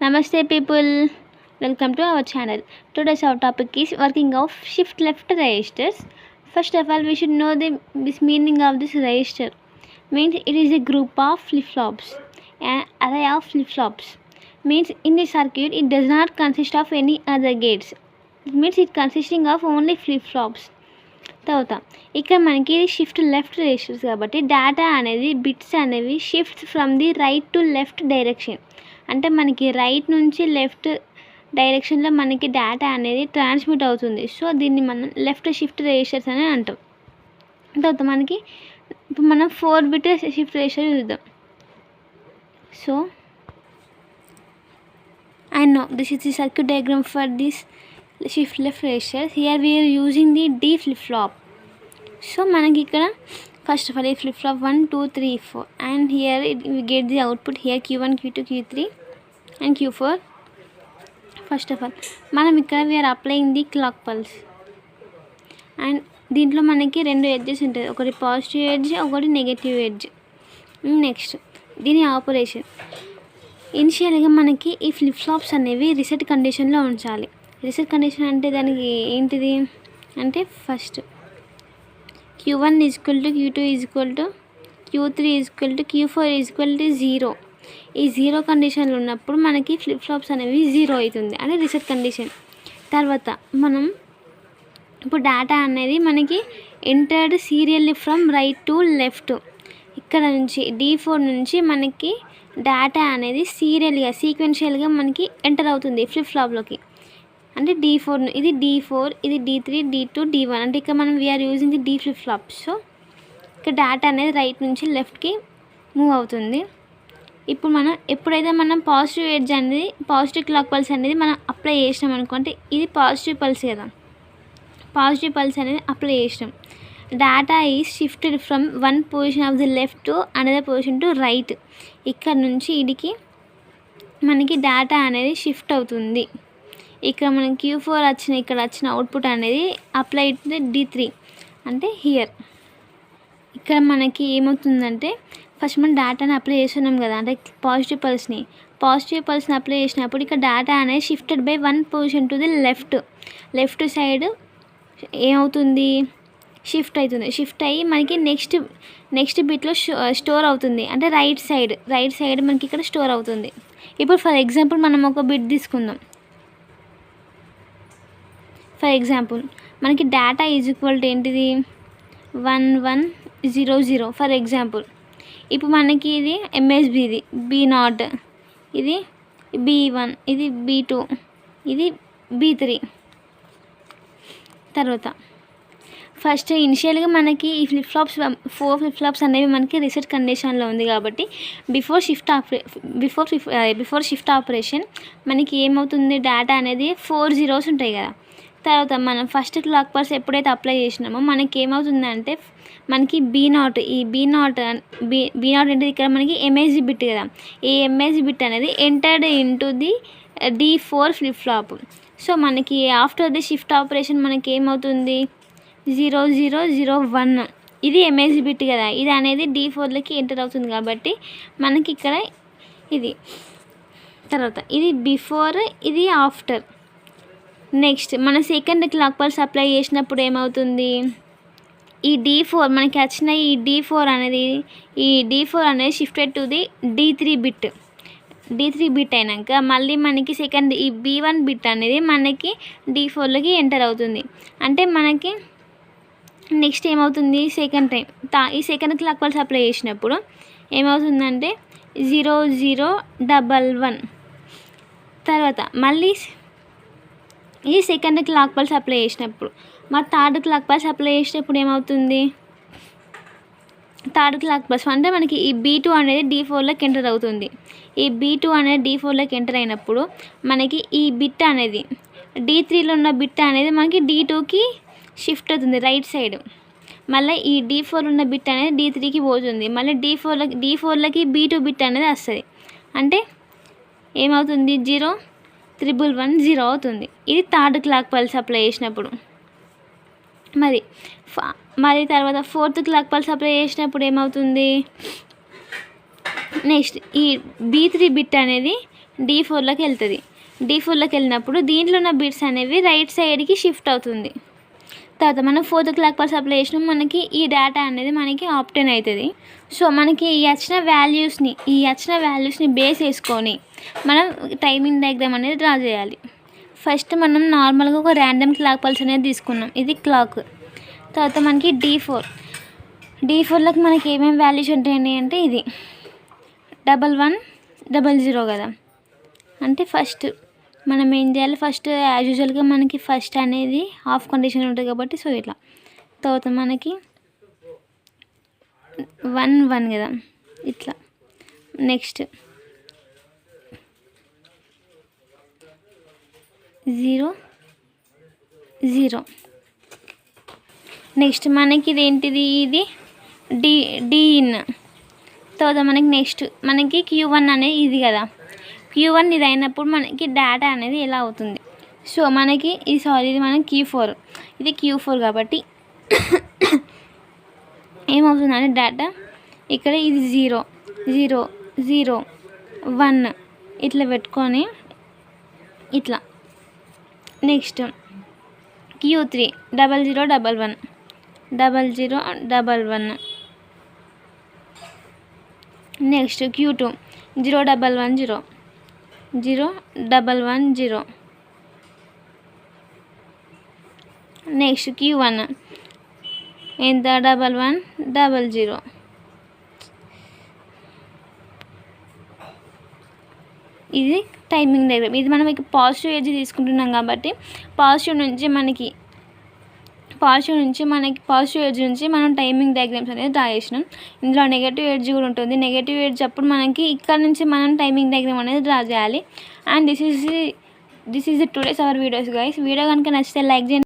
Namaste people, welcome to our channel. Today's our topic is working of shift left registers. First of all, we should know this meaning of this register. Means it is a group of flip-flops, an array of flip-flops. Means in the circuit it does not consist of any other gates. It means it consisting of only flip-flops. తర్వాత ఇక్కడ మనకి shift left registers కాబట్టి data అనేది bits అనేవి shifts from the right to left direction. అంటే మనకి right నుంచి left డైరెక్షన్లో మనకి డేటా అనేది ట్రాన్స్మిట్ అవుతుంది. సో దీన్ని మనం లెఫ్ట్ షిఫ్ట్ రిజిస్టర్స్ అని అంటాం. తర్వాత మనకి ఇప్పుడు మనం 4-bit షిఫ్ట్ రిజిస్టర్ చూద్దాం. So I know this is the circuit diagram for this shift left register. Here we are using the D flip flop. So manaki ikkada first of all a flip flop 1 2 3 4 and here we get the output here Q1 Q2 Q3 and Q4. First of all మనం ఇక్కడ we are applying the clock pulse and దీంట్లో మనకి రెండు edges ఉంటాయి, ఒకటి positive edge ఒకటి negative edge. Next దీని operation ఇనిషియల్గా మనకి ఈ ఫ్లిప్ ఫ్లాప్స్ అనేవి రిసెట్ కండిషన్లో ఉంచాలి. రిసెట్ కండిషన్ అంటే దానికి ఏంటిది అంటే first Q1 equal to Q2 equal to Q3 equal to Q4 equal to 0. ఈ 0 కండిషన్లు ఉన్నప్పుడు మనకి ఫ్లిప్ ఫ్లాప్స్ అనేవి 0 అవుతుంది అంటే రిసెట్ కండిషన్. తర్వాత మనం ఇప్పుడు డేటా అనేది మనకి entered serially from right to left. ఇక్కడ నుంచి D4 నుంచి మనకి డేటా అనేది సీరియల్గా సీక్వెన్షియల్గా మనకి ఎంటర్ అవుతుంది ఫ్లిప్ ఫ్లాప్లోకి. అంటే D4 ఇది D4 ఇది D3 D2 D1 అంటే ఇక్కడ మనం we are using the D flip flop. So ఇక్కడ డేటా అనేది రైట్ నుంచి లెఫ్ట్కి మూవ్ అవుతుంది. ఇప్పుడు మనం ఎప్పుడైతే మనం పాజిటివ్ ఎడ్జ్ అనేది పాజిటివ్ క్లాక్ పల్స్ అనేది మనం అప్లై చేసినాం అనుకుంటే ఇది పాజిటివ్ పల్స్ కదా, పాజిటివ్ పల్స్ అనేది అప్లై చేసినాం. Data is shifted from one position of the left to another position to right. ఇక్కడ నుంచి ఇడికి మనకి డేటా అనేది షిఫ్ట్ అవుతుంది. ఇక్కడ మనం Q4 ఇక్కడ వచ్చిన అవుట్పుట్ అనేది అప్లై టు D3 అంటే హియర్. ఇక్కడ మనకి ఏమవుతుందంటే ఫస్ట్ మనం డేటాని అప్లై చేస్తున్నాం కదా, అంటే పాజిటివ్ పల్స్ని అప్లై చేసినప్పుడు ఇక్కడ డేటా అనేది shifted by one position to the left side ఏమవుతుంది షిఫ్ట్ అవుతుంది. షిఫ్ట్ అయ్యి మనకి నెక్స్ట్ బిట్లో స్టోర్ అవుతుంది అంటే రైట్ సైడ్ మనకి ఇక్కడ స్టోర్ అవుతుంది. ఇప్పుడు ఫర్ ఎగ్జాంపుల్ మనం ఒక బిట్ తీసుకుందాం. ఫర్ ఎగ్జాంపుల్ మనకి డేటా ఈజ్ ఈక్వల్ టు ఏంటిది 1100 ఫర్ ఎగ్జాంపుల్. ఇప్పుడు మనకి ఇది MSB, ఇది B0, ఇది B1, ఇది B2, ఇది B3. తర్వాత ఫస్ట్ ఇనిషియల్గా మనకి ఈ ఫ్లిప్ ఫ్లాప్స్ 4 ఫ్లిప్ ఫ్లాప్స్ అనేవి మనకి రిసెట్ కండిషన్లో ఉంది కాబట్టి బిఫోర్ షిఫ్ట్ ఆపరేషన్ మనకి ఏమవుతుంది డేటా అనేది 4 zeros ఉంటాయి కదా. తర్వాత మనం ఫస్ట్ క్లాక్ పల్స్ ఎప్పుడైతే అప్లై చేసినామో మనకి ఏమవుతుందంటే మనకి B0 అంటే ఇక్కడ మనకి MSG బిట్ కదా, ఈ MSG బిట్ అనేది entered into the D4 flip flop. So మనకి ఆఫ్టర్ ది షిఫ్ట్ ఆపరేషన్ మనకి ఏమవుతుంది 0001 ఇది MSG బిట్ కదా, ఇది అనేది D4లోకి ఎంటర్ అవుతుంది కాబట్టి మనకి ఇక్కడ ఇది. తర్వాత ఇది బిఫోర్ ఇది ఆఫ్టర్. నెక్స్ట్ మన సెకండ్ క్లాక్ పల్స్ అప్లై చేసినప్పుడు ఏమవుతుంది ఈ D4 మనకి వచ్చిన ఈ D4 అనేది shifted to the D3 bit అయినాక మళ్ళీ మనకి సెకండ్ ఈ B1 బిట్ అనేది మనకి D4లోకి ఎంటర్ అవుతుంది. అంటే మనకి నెక్స్ట్ ఏమవుతుంది సెకండ్ టైం ఈ సెకండ్ క్లాక్ పల్స్ అప్లై చేసినప్పుడు ఏమవుతుందంటే 0011. తర్వాత మళ్ళీ ఈ సెకండ్ క్లాక్ పల్స్ అప్లై చేసినప్పుడు థర్డ్ క్లాక్ పల్స్ అప్లై చేసినప్పుడు ఏమవుతుంది థర్డ్ క్లాక్ పల్స్ అంటే మనకి ఈ B2 అనేది D4లోకి ఎంటర్ అవుతుంది. ఈ B2 అనేది D4లోకి ఎంటర్ అయినప్పుడు మనకి ఈ బిట్ అనేది D3లో ఉన్న బిట్ అనేది మనకి D2కి షిఫ్ట్ అవుతుంది రైట్ సైడ్. మళ్ళీ ఈ D4 ఉన్న బిట్ అనేది D3కి పోతుంది. మళ్ళీ D4లోకి B2 బిట్ అనేది వస్తుంది. అంటే ఏమవుతుంది 01110 అవుతుంది. ఇది థర్డ్ క్లాక్ పల్స్ అప్లై చేసినప్పుడు. మరి తర్వాత ఫోర్త్ క్లాక్ పల్స్ అప్లై చేసినప్పుడు ఏమవుతుంది నెక్స్ట్ ఈ B3 బిట్ అనేది D4లోకి వెళ్తుంది. D4లోకి వెళ్ళినప్పుడు దీంట్లో ఉన్న బిట్స్ అనేవి రైట్ సైడ్కి షిఫ్ట్ అవుతుంది. తర్వాత మనం 4th క్లాక్ పల్స్ అప్లై చేసినాం, మనకి ఈ డేటా అనేది మనకి ఆప్టెన్ అవుతుంది. సో మనకి ఈ వచ్చిన వాల్యూస్ని బేస్ చేసుకొని మనం టైమింగ్ డయాగ్రామ్ అనేది డ్రా చేయాలి. ఫస్ట్ మనం నార్మల్గా ఒక ర్యాండమ్ క్లాక్ పల్స్ అనేది తీసుకున్నాం, ఇది క్లాక్. తర్వాత మనకి D4లోకి మనకి ఏమేమి వాల్యూస్ ఉంటాయండి అంటే ఇది 1100 కదా. అంటే ఫస్ట్ మనం ఏం చేయాలి, ఫస్ట్ యాజ్ యూజువల్గా మనకి ఫస్ట్ అనేది హాఫ్ కండిషన్ ఉంటుంది కాబట్టి సో ఇట్లా. తర్వాత మనకి 1 కదా ఇట్లా. నెక్స్ట్ 0 నెక్స్ట్ మనకి ఇదేంటిది, ఇది డి ఇన్. తర్వాత మనకి నెక్స్ట్ మనకి Q1 అనేది ఇది కదా. Q1 ఇది అయినప్పుడు మనకి డేటా అనేది ఎలా అవుతుంది. సో మనకి ఇది మనకి Q4, ఇది Q4 కాబట్టి ఏమవుతుందంటే డేటా ఇక్కడ ఇది 0 0 0 1 ఇట్లా పెట్టుకొని ఇట్లా. Next Q3 00 11 00 11. Next Q2 0 11 0 0 11 0. Next Q1 ఎంత 11 00. ఇది టైమింగ్ డయాగ్రామ్. ఇది మనం ఇక పాజిటివ్ ఎడ్జ్ తీసుకుంటున్నాం కాబట్టి పాజిటివ్ ఎడ్జ్ నుంచి మనం టైమింగ్ డయాగ్రామ్స్ అనేది డ్రా చేసినాం. ఇందులో నెగటివ్ ఎడ్జ్ కూడా ఉంటుంది. నెగటివ్ ఎడ్జ్ అప్పుడు మనకి ఇక్కడ నుంచి మనం టైమింగ్ డయాగ్రామ్ అనేది డ్రా చేయాలి. And this is today's our videos guys. Video కనుక నచ్చితే లైక్ చేయండి.